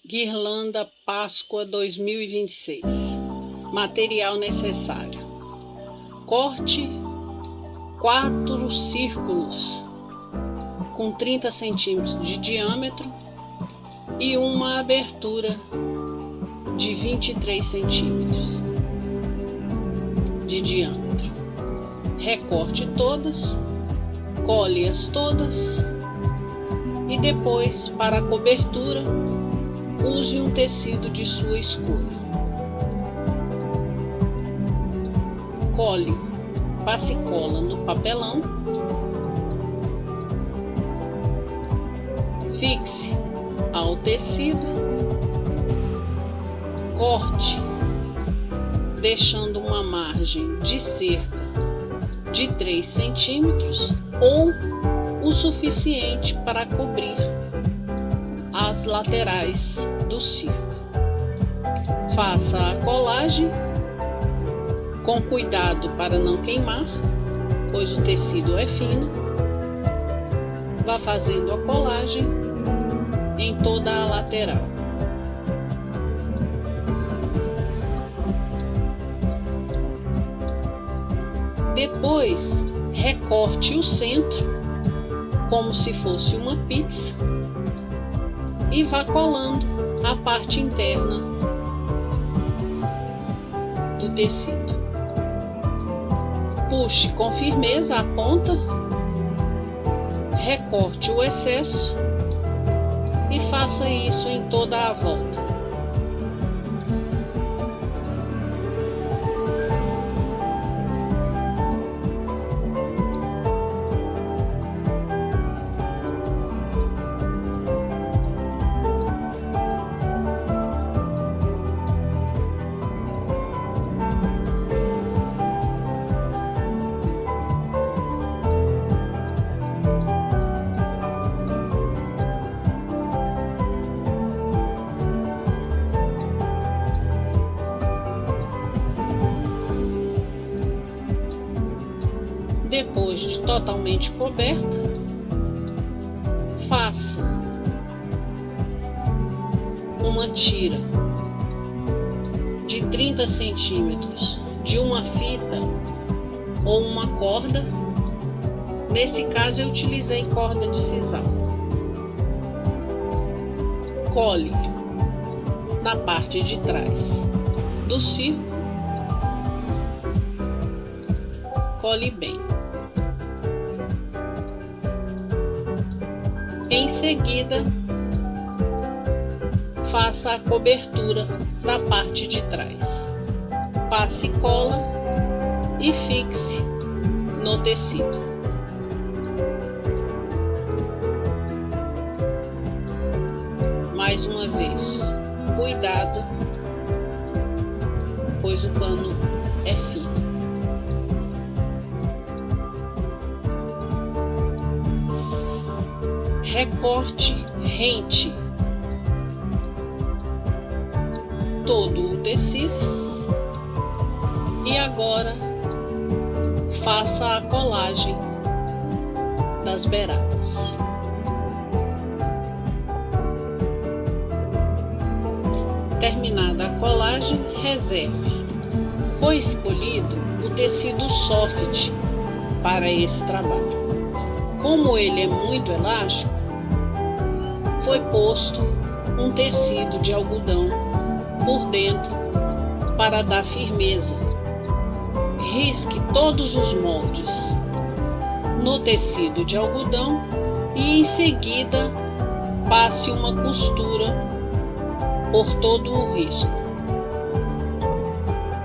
Guirlanda Páscoa 2026. Material necessário: corte 4 círculos com 30 centímetros de diâmetro e uma abertura de 23 centímetros de diâmetro. Recorte todas, colhe-as todas e depois, para a cobertura, use um tecido de sua escolha. Cole, passe cola no papelão, fixe ao tecido, corte, deixando uma margem de cerca de 3 centímetros ou o suficiente para cobrir as laterais do círculo. Faça a colagem com cuidado para não queimar, pois o tecido é fino. Vá fazendo a colagem em toda a lateral. Depois, recorte o centro como se fosse uma pizza e vá colando a parte interna do tecido. Puxe com firmeza a ponta, recorte o excesso e faça isso em toda a volta. Depois de totalmente coberta, faça uma tira de 30 centímetros de uma fita ou uma corda. Nesse caso eu utilizei corda de sisal. Cole na parte de trás do círculo, cole bem. Em seguida, faça a cobertura da parte de trás. Passe cola e fixe no tecido. Mais uma vez, cuidado, pois o pano é fino. Recorte rente todo o tecido e agora faça a colagem das beiradas. Terminada a colagem, reserve. Foi escolhido o tecido soft para esse trabalho. Como ele é muito elástico, foi posto um tecido de algodão por dentro para dar firmeza. Risque todos os moldes no tecido de algodão e em seguida passe uma costura por todo o risco.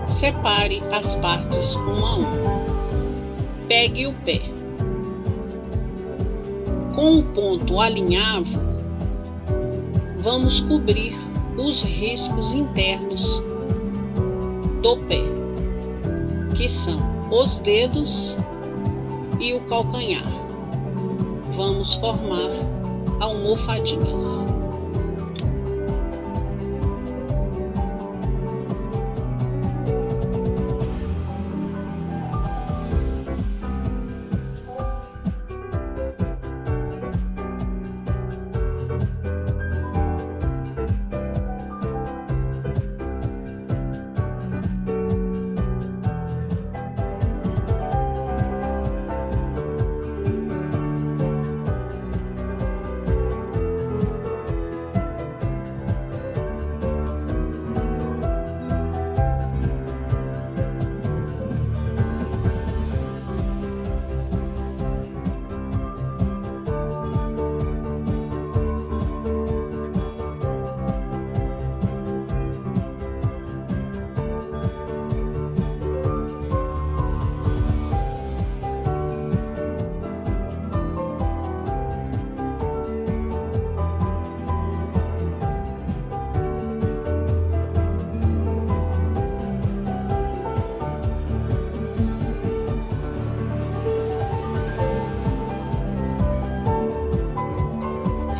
Separe as partes uma a uma. Pegue o pé. Com o ponto alinhavo, vamos cobrir os riscos internos do pé, que são os dedos e o calcanhar. Vamos formar almofadinhas.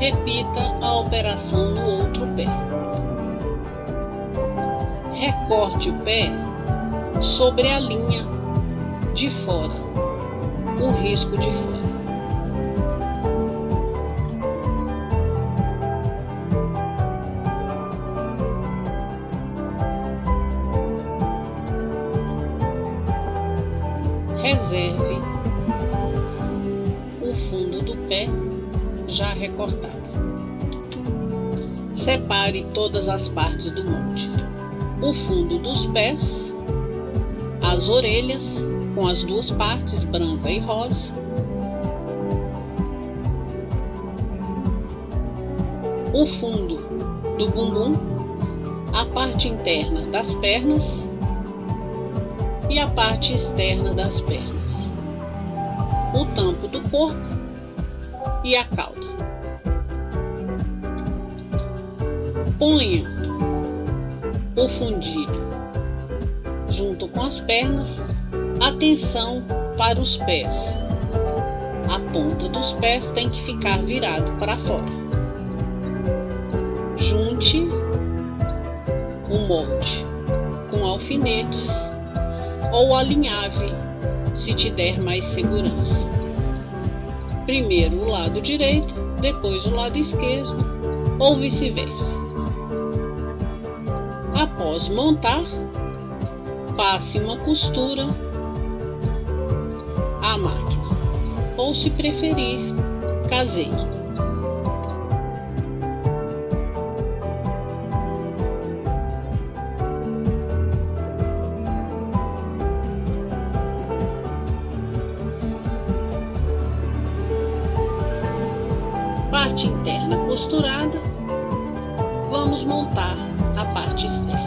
repita a operação no outro pé. Recorte o pé sobre a linha de fora, o risco de fora. Reserve o fundo do pé já recortado. Separe todas as partes do molde: o fundo dos pés, as orelhas com as duas partes, branca e rosa, o fundo do bumbum, a parte interna das pernas e a parte externa das pernas, o tampo do corpo e a cauda. Ponha o fundilho junto com as pernas. Atenção para os pés. A ponta dos pés tem que ficar virado para fora. Junte o molde com alfinetes ou alinhave, se te der mais segurança. Primeiro o lado direito, depois o lado esquerdo, ou vice-versa. Após montar, passe uma costura à máquina, ou se preferir, caseiro. Parte interna costurada, vamos montar a parte externa.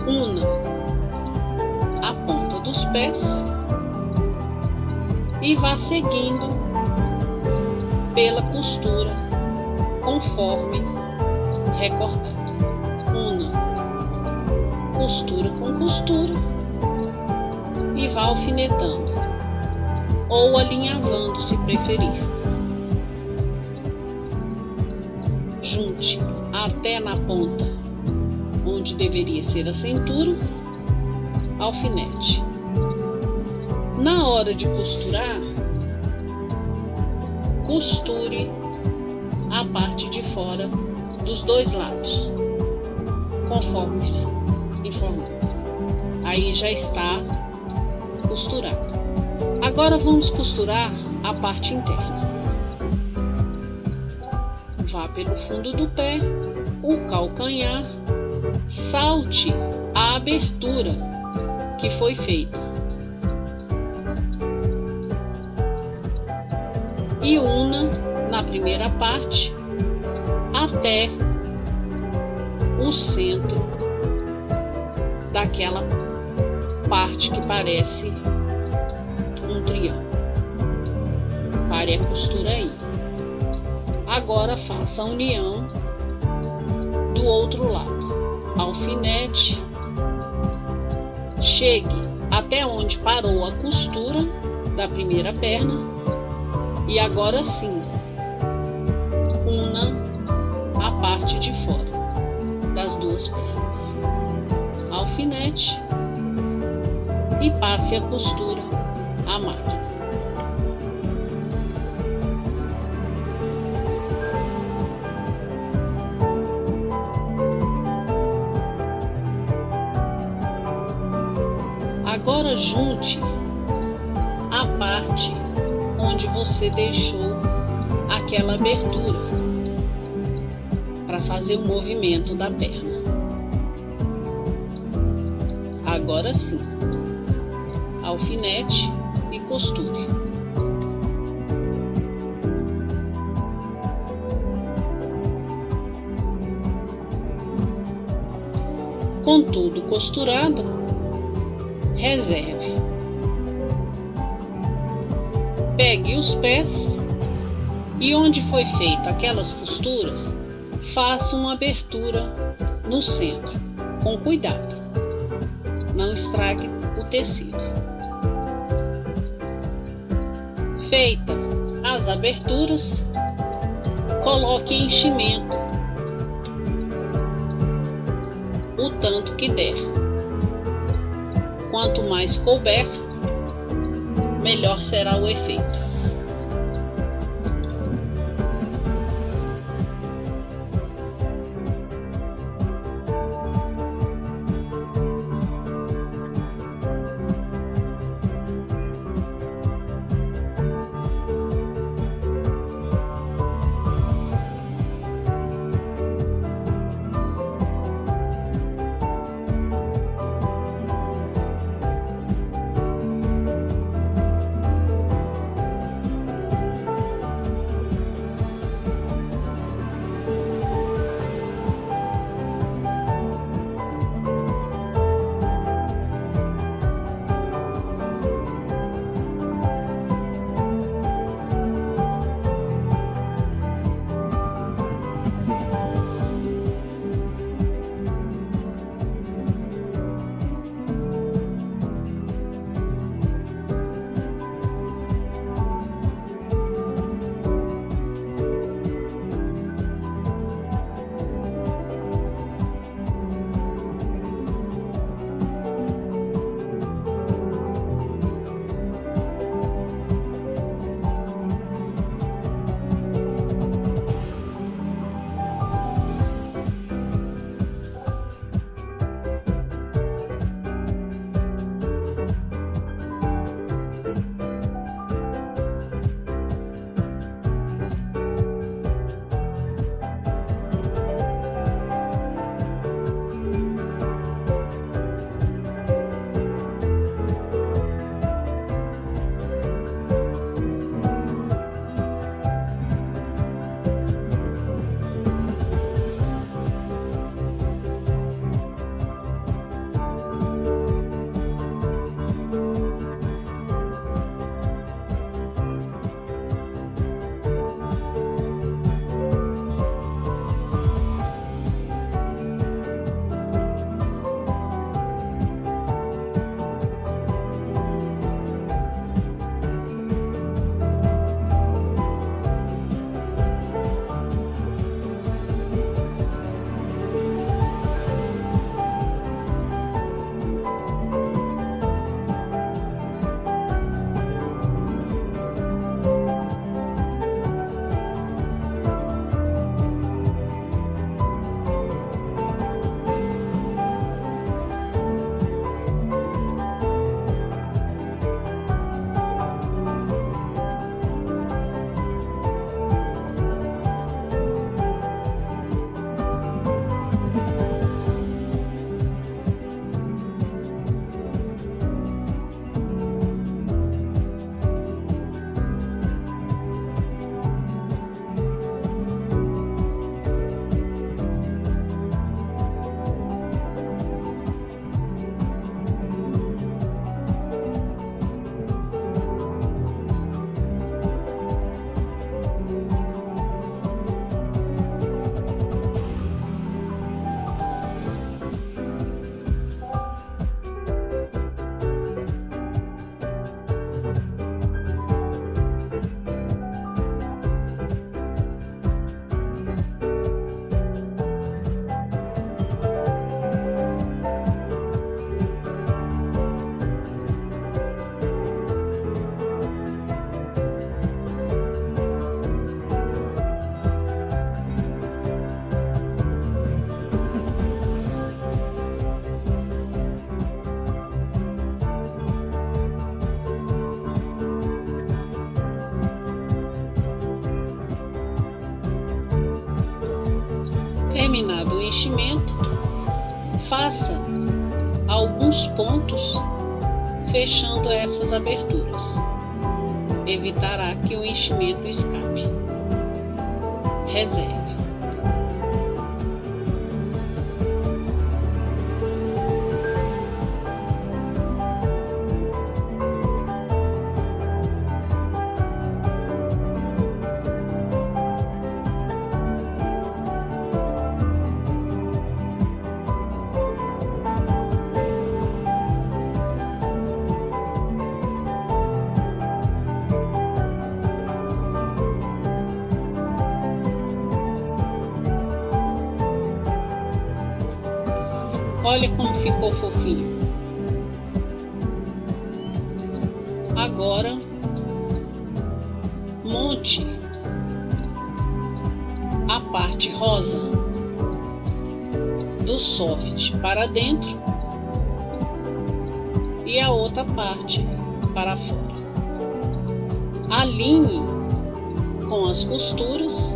Una a ponta dos pés e vá seguindo pela costura conforme recortado. Una costura com costura e vá alfinetando ou alinhavando, se preferir. Junte até na ponta onde deveria ser a cintura, alfinete. Na hora de costurar, costure a parte de fora dos dois lados, conforme informou. Aí já está costurado. Agora vamos costurar a parte interna. Vá pelo fundo do pé, o calcanhar, salte a abertura que foi feita e una na primeira parte até o centro daquela parte que parece um triângulo. Pare a costura aí. Agora faça a união do outro lado. Alfinete, chegue até onde parou a costura da primeira perna e agora sim una a parte de fora das duas pernas. Alfinete e passe a costura à máquina. Agora junte a parte onde você deixou aquela abertura para fazer o movimento da perna. Agora sim, alfinete e costure. Com tudo costurado, reserve. Pegue os pés e onde foi feita aquelas costuras, faça uma abertura no centro, com cuidado. Não estrague o tecido. Feita as aberturas, Coloque enchimento, o tanto que der. Quanto mais couber, melhor será o efeito. Terminado o enchimento, faça alguns pontos fechando essas aberturas. Evitará que o enchimento escape. Reserve. Olha como ficou fofinho. Agora, monte a parte rosa do soft para dentro e a outra parte para fora. Alinhe com as costuras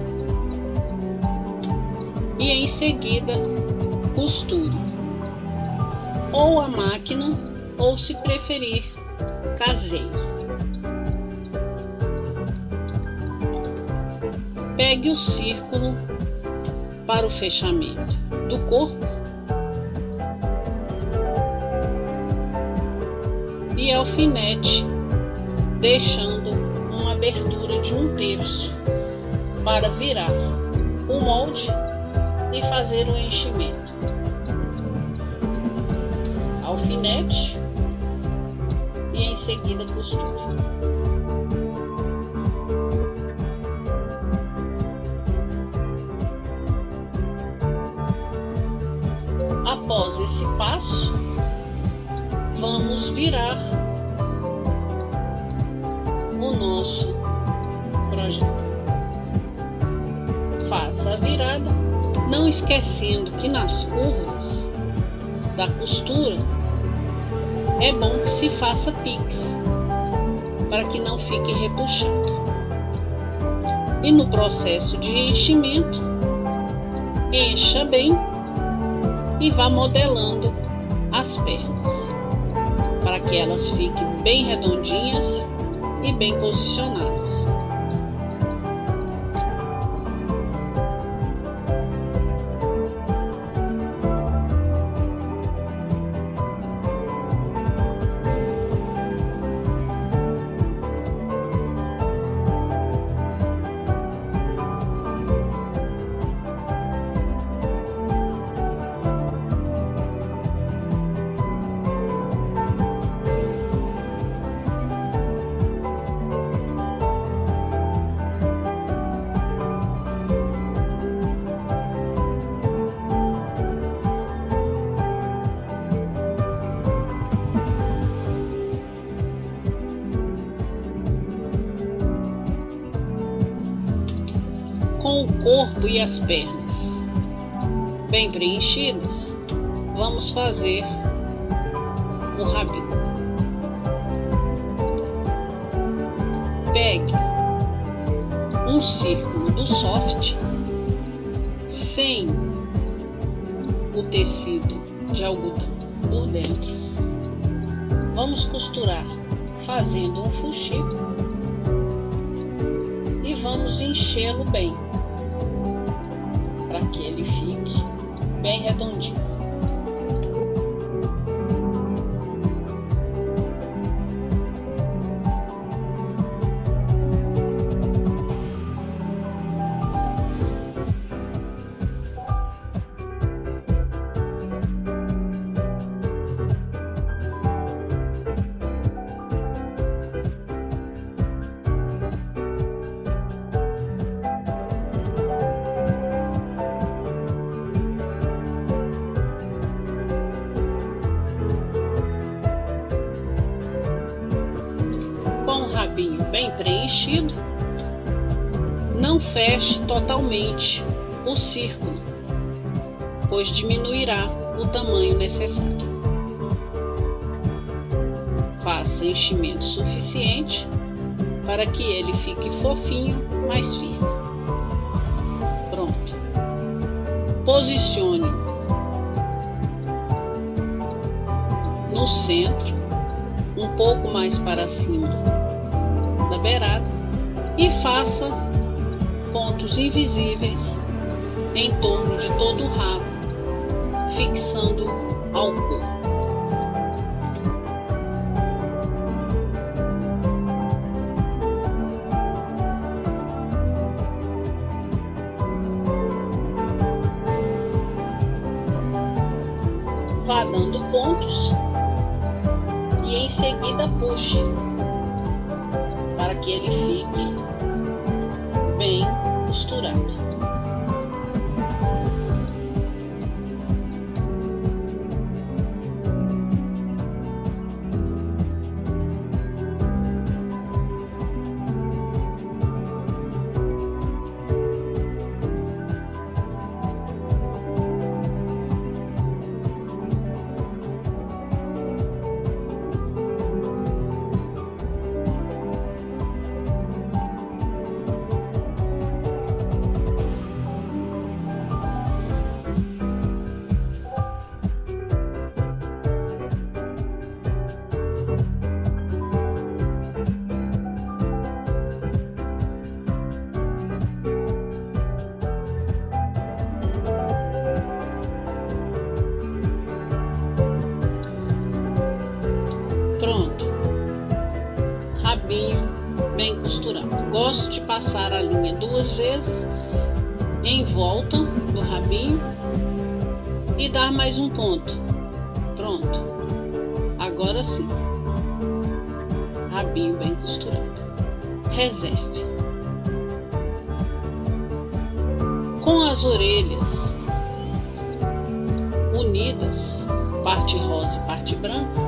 e em seguida costure ou a máquina ou, se preferir, caseiro. Pegue o círculo para o fechamento do corpo e alfinete, deixando uma abertura de 1/3 para virar o molde e fazer o enchimento. Alfinete e em seguida costure. Após esse passo, vamos virar o nosso projeto. Faça a virada, não esquecendo que nas curvas da costura é bom que se faça pix, para que não fique repuxado. E no processo de enchimento, encha bem e vá modelando as pernas, para que elas fiquem bem redondinhas e bem posicionadas. Com o corpo e as pernas bem preenchidas, vamos fazer o rabinho. Pegue um círculo do soft sem o tecido de algodão por dentro. Vamos costurar fazendo um fuxico e vamos enchê-lo bem, para que ele fique bem redondinho. Rabinho bem preenchido, não feche totalmente o círculo, pois diminuirá o tamanho necessário. Faça enchimento suficiente para que ele fique fofinho, mais firme. Pronto. Posicione no centro, um pouco mais para cima da beirada, e faça pontos invisíveis em torno de todo o rabo, fixando ao corpo. Vá dando pontos e em seguida puxe, para que ele fique bem costurado. bem costurado. Gosto de passar a linha 2 vezes em volta do rabinho e dar mais um ponto. Pronto. Agora sim. Rabinho bem costurado. Reserve. Com as orelhas unidas, parte rosa e parte branca,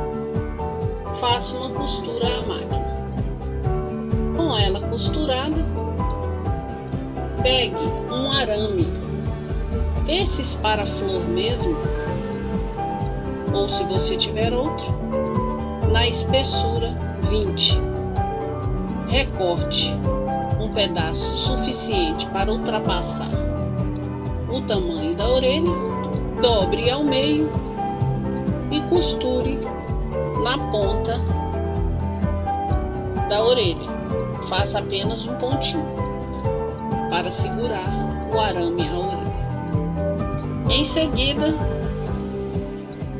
faço uma costura à máquina. Com ela costurada, pegue um arame, esses para flor mesmo, ou se você tiver outro, na espessura 20. Recorte um pedaço suficiente para ultrapassar o tamanho da orelha, dobre ao meio e costure na ponta da orelha. Faça apenas um pontinho para segurar o arame à orelha. Em seguida,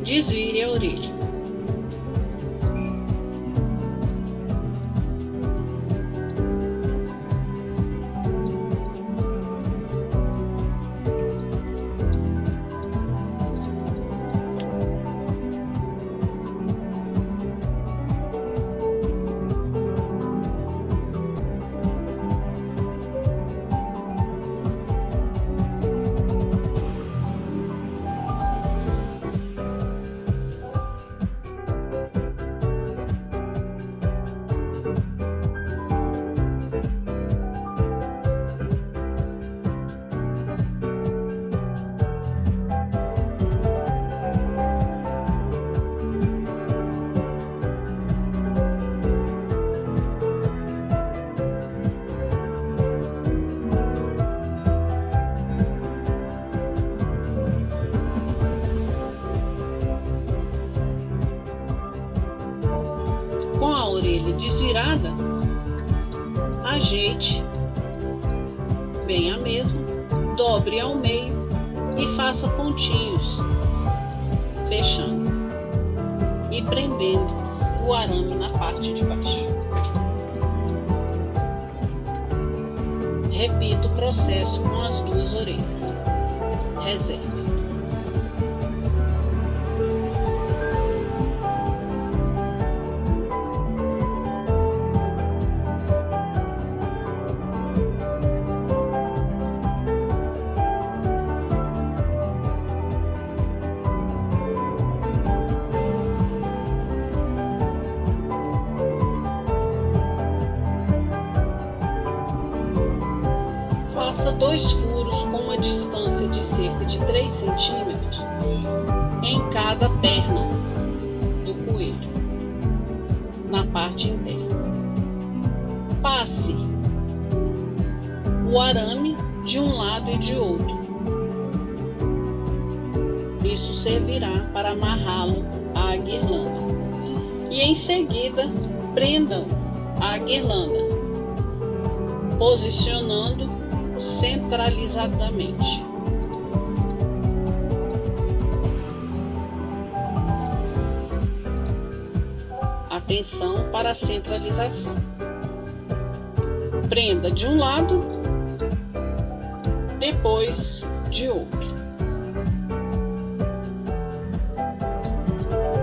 desvire a orelha. Com a orelha desvirada, ajeite bem a mesma, dobre ao meio e faça pontinhos, fechando e prendendo o arame na parte de baixo. Repita o processo com as duas orelhas. Reserve. Faça 2 furos com uma distância de cerca de 3 centímetros em cada perna do coelho, na parte interna. Passe o arame de um lado e de outro. Isso servirá para amarrá-lo à guirlanda. E em seguida, prendam a guirlanda, posicionando centralizadamente. Atenção para a centralização. Prenda de um lado, depois de outro.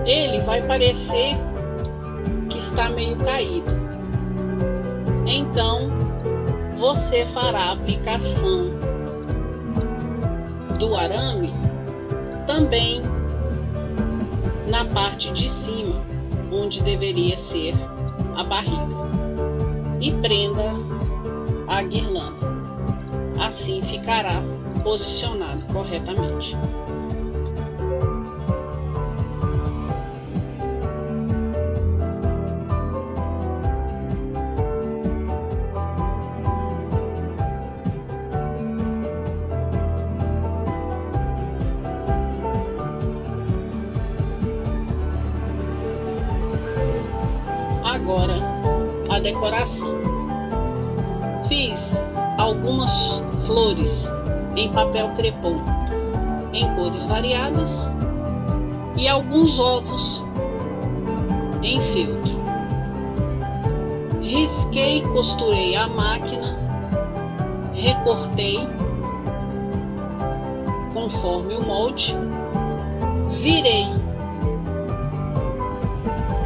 Ele vai parecer que está meio caído. Então, você fará a aplicação do arame também na parte de cima, onde deveria ser a barriga, e prenda a guirlanda. Assim ficará posicionado corretamente. Agora, a decoração. Fiz algumas flores em papel crepom em cores variadas e alguns ovos em feltro. risquei e costurei a máquina, recortei conforme o molde, virei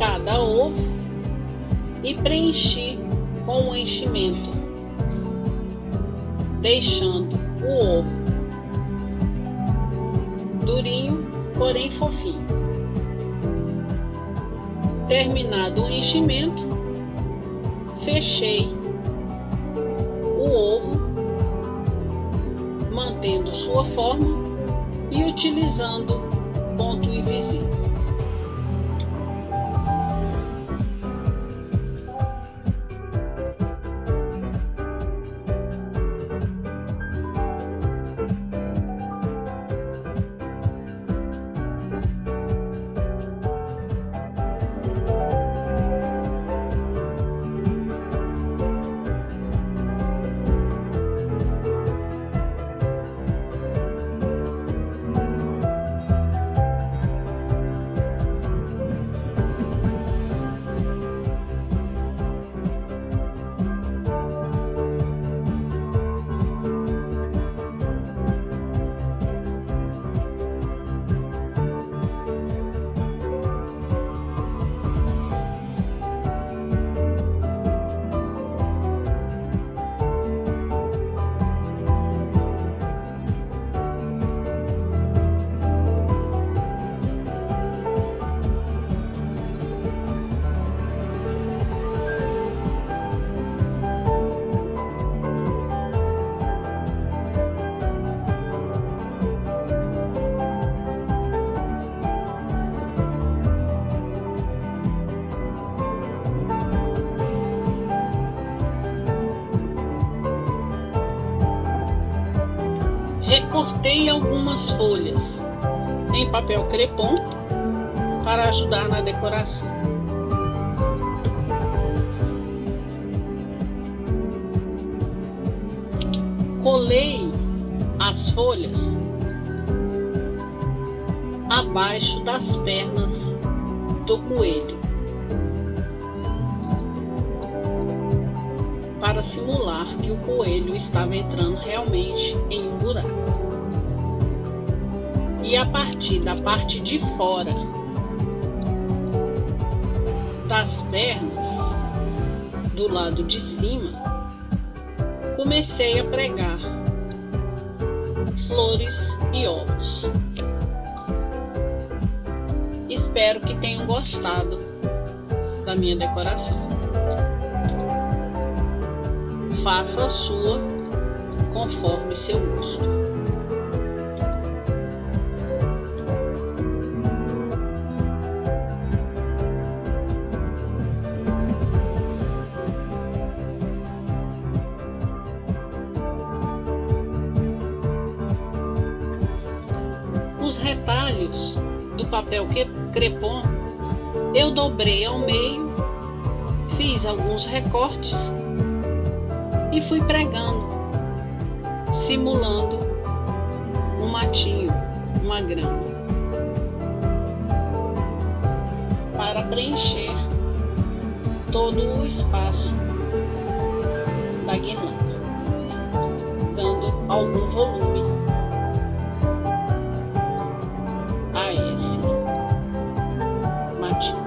cada ovo e preenchi com o enchimento, deixando o ovo durinho, porém fofinho. Terminado o enchimento, fechei o ovo, mantendo sua forma e utilizando ponto invisível. Recortei algumas folhas em papel crepom para ajudar na decoração. Colei as folhas abaixo das pernas do coelho para simular que o coelho estava entrando realmente em um buraco. E a partir da parte de fora das pernas, do lado de cima, comecei a pregar flores e ovos. Espero que tenham gostado da minha decoração. Faça a sua conforme seu gosto. Os retalhos do papel crepom eu dobrei ao meio, fiz alguns recortes e fui pregando, simulando um matinho, uma grama, para preencher todo o espaço da guirlanda, dando algum volume a esse matinho.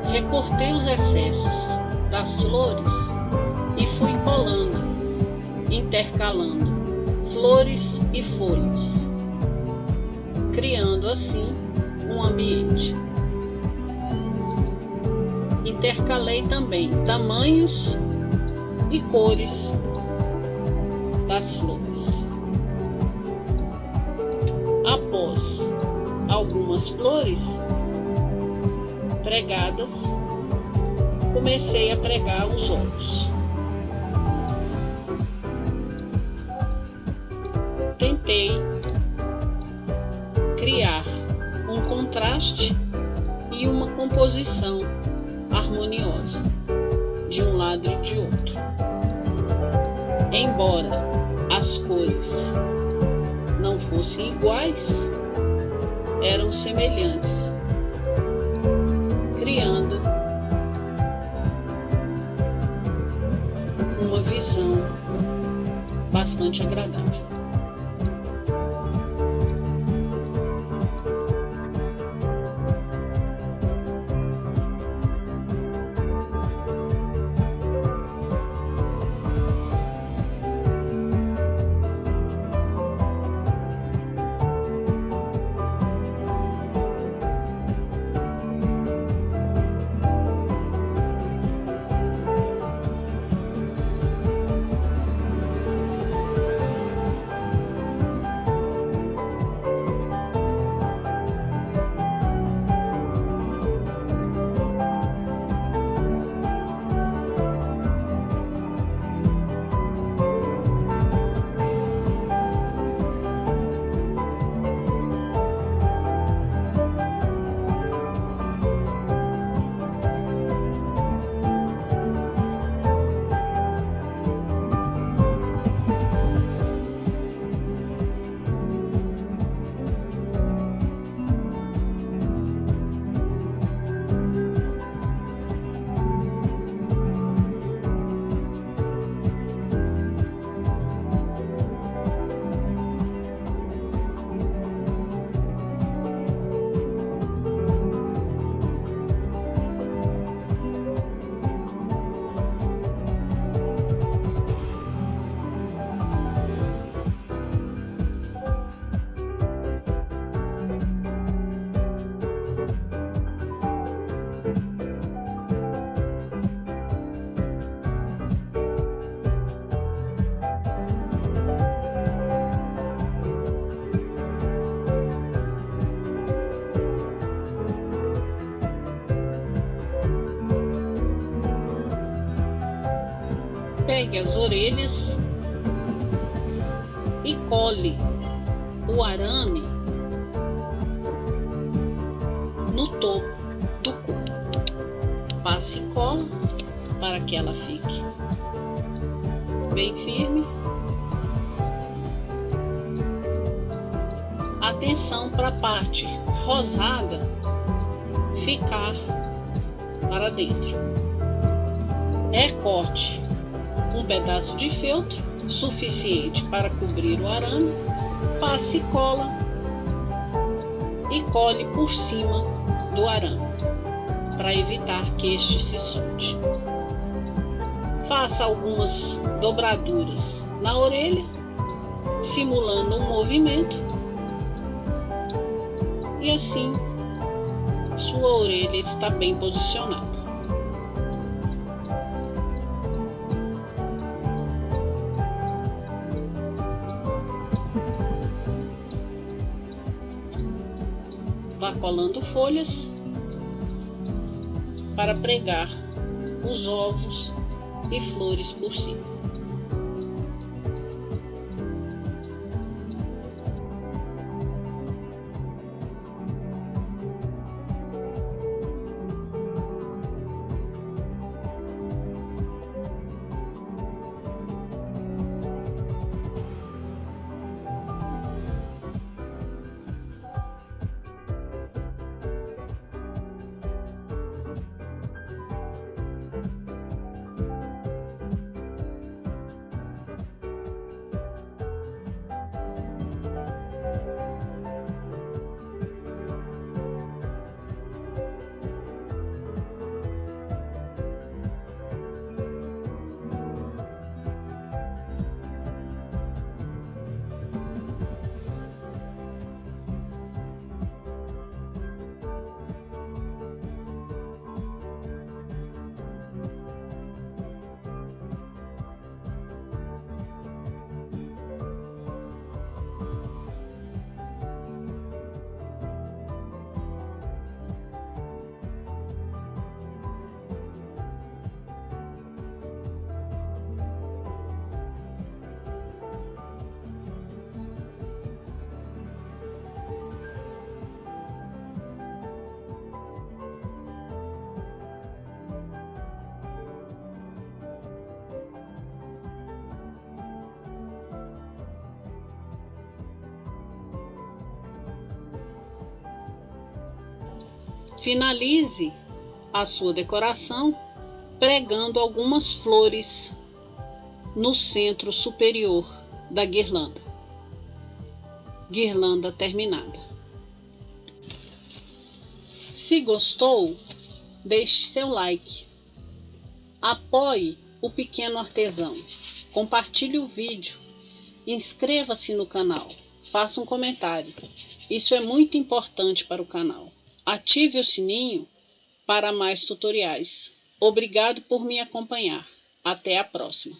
Recortei os excessos das flores e fui colando, intercalando flores e folhas, criando assim um ambiente. Intercalei também tamanhos e cores das flores. Após algumas flores pregadas, comecei a pregar os ovos. Tentei criar um contraste e uma composição harmoniosa de um lado e de outro. Embora as cores não fossem iguais, eram semelhantes, criando uma visão bastante agradável. Pegue as orelhas e cole o arame no topo do corpo. Passe cola para que ela fique bem firme. Atenção para a parte rosada ficar para dentro. Recorte um pedaço de feltro suficiente para cobrir o arame, passe cola e cole por cima do arame, para evitar que este se solte. Faça algumas dobraduras na orelha, simulando um movimento, e assim sua orelha está bem posicionada. Vá colando folhas para pregar os ovos e flores por cima. Finalize a sua decoração pregando algumas flores no centro superior da guirlanda. Guirlanda terminada. Se gostou, deixe seu like. Apoie o pequeno artesão. Compartilhe o vídeo. Inscreva-se no canal. Faça um comentário. Isso é muito importante para o canal. Ative o sininho para mais tutoriais. Obrigado por me acompanhar. Até a próxima.